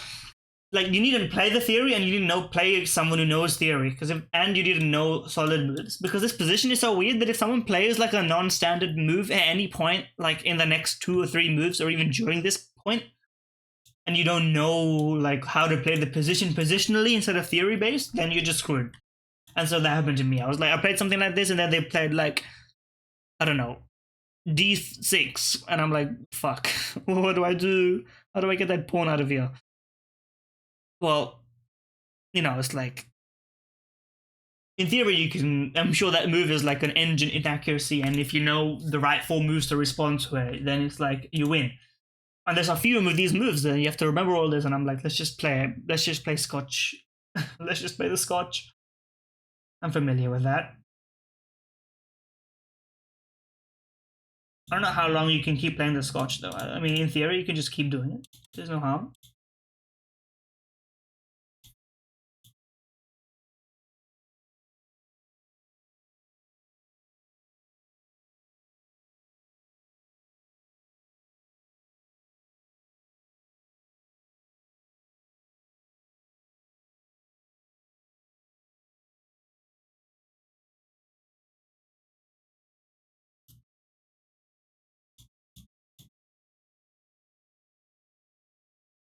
[SPEAKER 1] like, you need to play the theory, and you need to play someone who knows theory, and you need to know solid moves, because this position is so weird that if someone plays like a non-standard move at any point, like in the next 2 or 3 moves, or even during this point, and you don't know like how to play the position positionally instead of theory based, then you're just screwed. And so that happened to me. I played something like this, and then they played like, I don't know, d6, and I'm like, fuck, what do I do? How do I get that pawn out of here? Well, you know, it's like, in theory, you can. I'm sure that move is like an engine inaccuracy, and if you know the right 4 moves to respond to it, then it's like you win. And there's a few of these moves that you have to remember all this, and I'm like, let's just play Scotch. Let's just play the Scotch. I'm familiar with that. I don't know how long you can keep playing the Scotch, though. I mean, in theory, you can just keep doing it. There's no harm.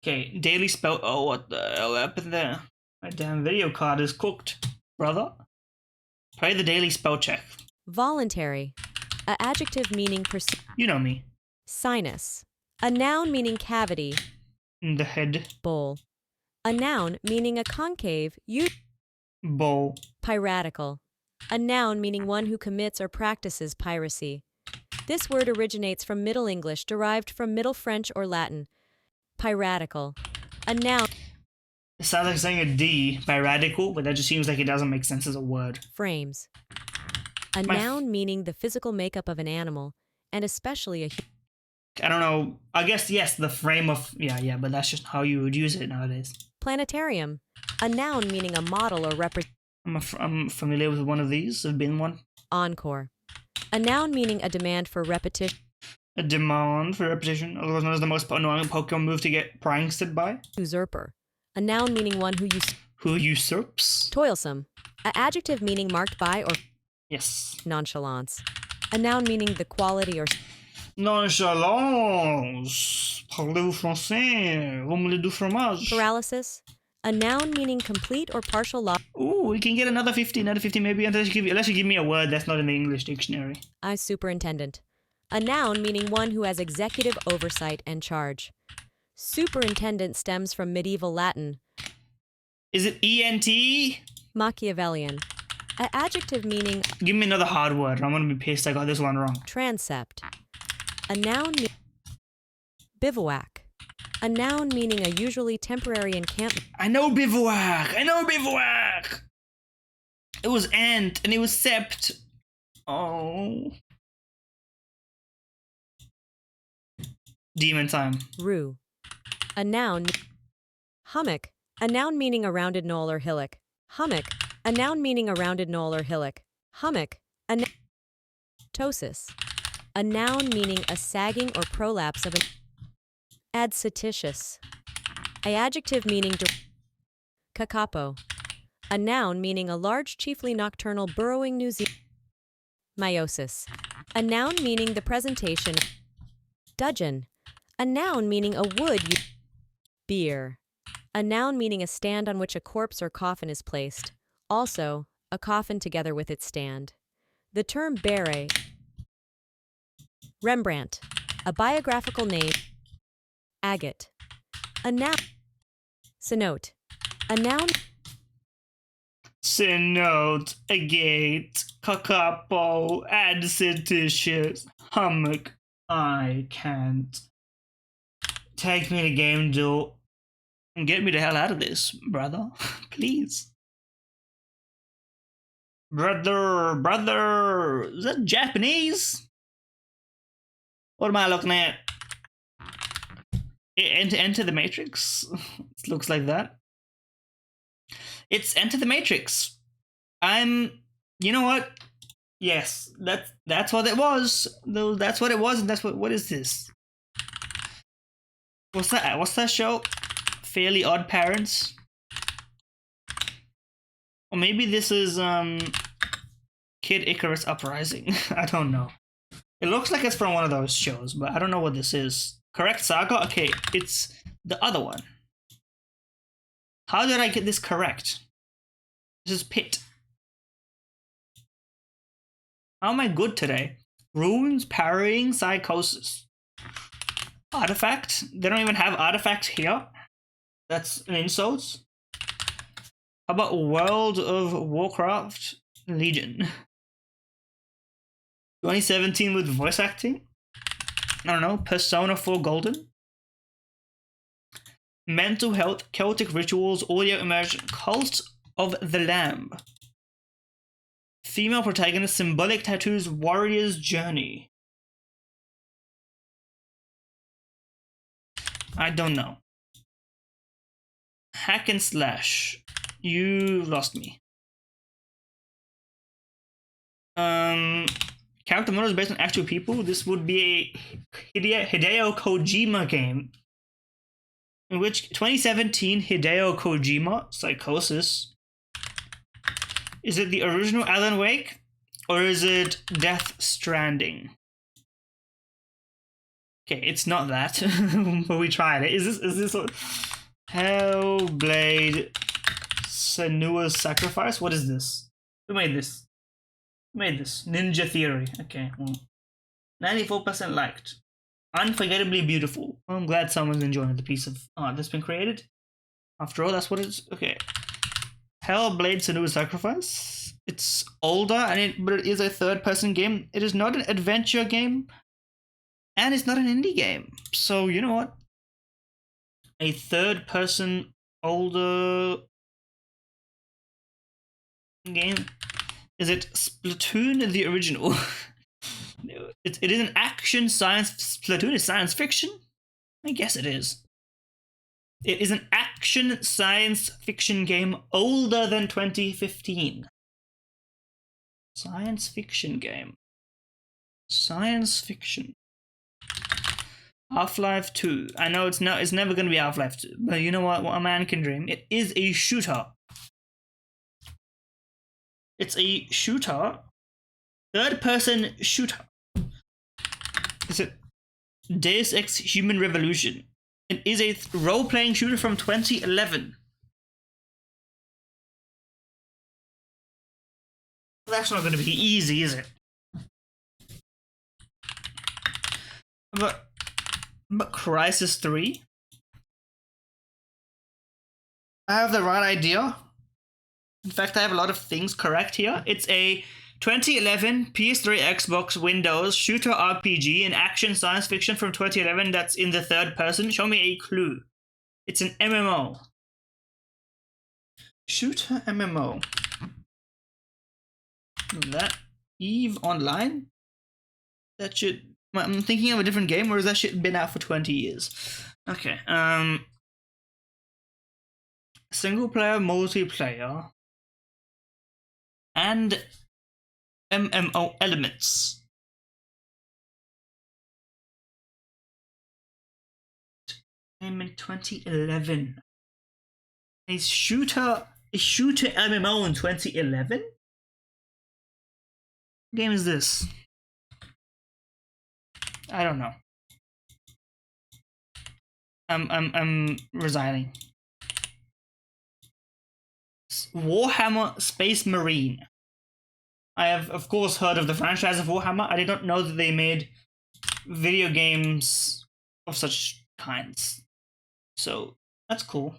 [SPEAKER 1] Okay, daily spell. Oh, what the hell happened there? My damn video card is cooked, brother. Play the daily spell check.
[SPEAKER 2] Voluntary. A adjective meaning
[SPEAKER 1] You know me.
[SPEAKER 2] Sinus. A noun meaning cavity.
[SPEAKER 1] In the head.
[SPEAKER 2] Bowl. A noun meaning a concave.
[SPEAKER 1] Bowl.
[SPEAKER 2] Piratical. A noun meaning one who commits or practices piracy. This word originates from Middle English, derived from Middle French or Latin. Piratical. A noun.
[SPEAKER 1] It sounds like saying a D, piratical, but that just seems like it doesn't make sense as a word.
[SPEAKER 2] Frames. A noun meaning the physical makeup of an animal, and especially a
[SPEAKER 1] I don't know. I guess, yes, the frame of... Yeah, but that's just how you would use it nowadays.
[SPEAKER 2] Planetarium. A noun meaning a model or
[SPEAKER 1] I'm familiar with one of these. I've been one.
[SPEAKER 2] Encore. A noun meaning a demand for repetition.
[SPEAKER 1] A demand for repetition, otherwise known as the most annoying Pokemon move to get pranked by.
[SPEAKER 2] Usurper. A noun meaning one
[SPEAKER 1] who usurps.
[SPEAKER 2] Toilsome. A adjective meaning marked by or
[SPEAKER 1] yes.
[SPEAKER 2] Nonchalance. A noun meaning the quality or
[SPEAKER 1] nonchalance. Parlez-vous français? Omelette du fromage.
[SPEAKER 2] Paralysis. A noun meaning complete or partial loss.
[SPEAKER 1] Ooh, we can get another 50 maybe, unless you give me a word that's not in the English dictionary.
[SPEAKER 2] I superintendent. A noun meaning one who has executive oversight and charge. Superintendent stems from medieval Latin.
[SPEAKER 1] Is it ENT?
[SPEAKER 2] Machiavellian. An adjective meaning...
[SPEAKER 1] Give me another hard word. I'm gonna be pissed I got this one wrong.
[SPEAKER 2] Transept. A noun... Bivouac. A noun meaning a usually temporary encampment.
[SPEAKER 1] I know bivouac! It was ant, and it was sept. Oh... Demon time.
[SPEAKER 2] Rue. A noun. Hummock. A noun meaning a rounded knoll or hillock. Hummock. A noun meaning a rounded knoll or hillock. Hummock. Ptosis. A noun meaning a sagging or prolapse of an... Adventitious. A adjective meaning... Cacapo. A noun meaning a large, chiefly nocturnal, burrowing New Zealand. Meiosis. A noun meaning the presentation. Dudgeon. A noun meaning a wood. Bier. A noun meaning a stand on which a corpse or coffin is placed. Also, a coffin together with its stand. The term bere. Rembrandt. A biographical name. Agate. A noun. Cenote. A noun.
[SPEAKER 1] Cenote, agate, kakapo, adcititious, hummock. I can't. Take me to game door and get me the hell out of this, brother. Please. Brother, is that Japanese? What am I looking at? Enter the Matrix. It looks like that. It's Enter the Matrix. You know what? Yes, that's what it was. That's what it was, and that's what is this? What's that? What's that show? Fairly Odd Parents. Or maybe this is Kid Icarus Uprising. I don't know. It looks like it's from one of those shows, but I don't know what this is. Correct Saga? Okay, it's the other one. How did I get this correct? This is Pit. How am I good today? Runes, parrying, psychosis. Artifact? They don't even have artifacts here? That's an insult. How about World of Warcraft Legion? 2017 with voice acting? I don't know. Persona 4 Golden? Mental health, Celtic rituals, audio immersion, Cult of the Lamb. Female protagonist, symbolic tattoos, warrior's journey. I don't know. Hack and slash. You lost me. Character models based on actual people. This would be a Hideo Kojima game. In which 2017 Hideo Kojima, Psychosis. Is it the original Alan Wake? Or is it Death Stranding? Okay, it's not that. But we tried it. Is this Hellblade Senua's Sacrifice? What is this? Who made this? Ninja Theory. Okay, well. 94% liked. Unforgettably beautiful. Well, I'm glad someone's enjoying the piece of art that's been created. After all, that's what it's. Okay. Hellblade Senua's Sacrifice. It's older, but it is a third-person game. It is not an adventure game, and it's not an indie game. So, you know what? A third-person, older game. Is it Splatoon the original? It is an action science. Splatoon is science fiction? I guess it is. It is an action science fiction game older than 2015. Science fiction game. Science fiction. Half-Life 2. I know it's never going to be Half-Life 2, but you know what a man can dream. It is a shooter. It's a shooter. Third-person shooter. Is it Deus Ex Human Revolution? It is a role-playing shooter from 2011. That's not going to be easy, is it? But Crysis 3? I have the right idea. In fact, I have a lot of things correct here. It's a 2011 PS3 Xbox Windows shooter RPG and action science fiction from 2011 that's in the third person. Show me a clue. It's an MMO. Shooter MMO. That EVE Online? That should... I'm thinking of a different game, or has that shit been out for 20 years? Okay, single player, multiplayer, and MMO elements. Game in 2011. A shooter a shooter MMO in 2011? What game is this? I don't know. I'm resigning. Warhammer Space Marine. I have, of course, heard of the franchise of Warhammer. I did not know that they made video games of such kinds. So, that's cool.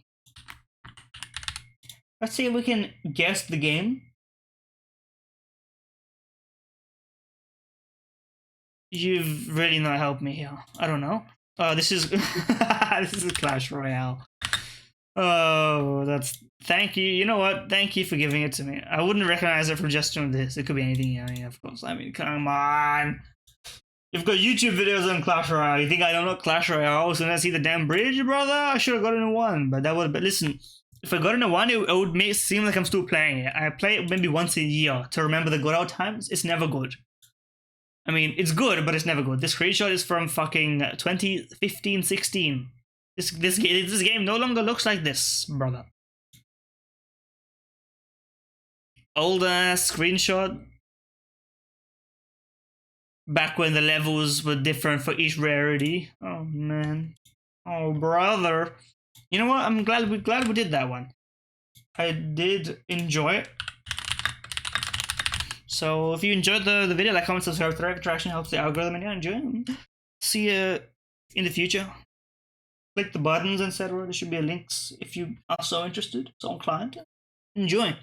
[SPEAKER 1] Let's see if we can guess the game. You've really not helped me here. I don't know. This is this is Clash Royale. Oh, that's thank you. You know what? Thank you for giving it to me. I wouldn't recognize it from just doing this. It could be anything. Yeah, of course. I mean, come on. You've got YouTube videos on Clash Royale. You think I don't know Clash Royale? As soon as I see the damn bridge, brother, I should have gotten a one. But that would. But listen, if I got in a one, it would make it seem like I'm still playing it. I play it maybe once a year to remember the good old times. It's never good. I mean, it's good, but it's never good. This screenshot is from fucking 2015-16. This game no longer looks like this, brother. Old ass screenshot. Back when the levels were different for each rarity. Oh man. Oh brother. You know what? I'm glad we did that one. I did enjoy it. So if you enjoyed the video, like, comment, subscribe, thread interaction helps the algorithm, and yeah, enjoy it. See you in the future. Click the buttons, etc. There should be links if you are so interested, so inclined. Enjoy.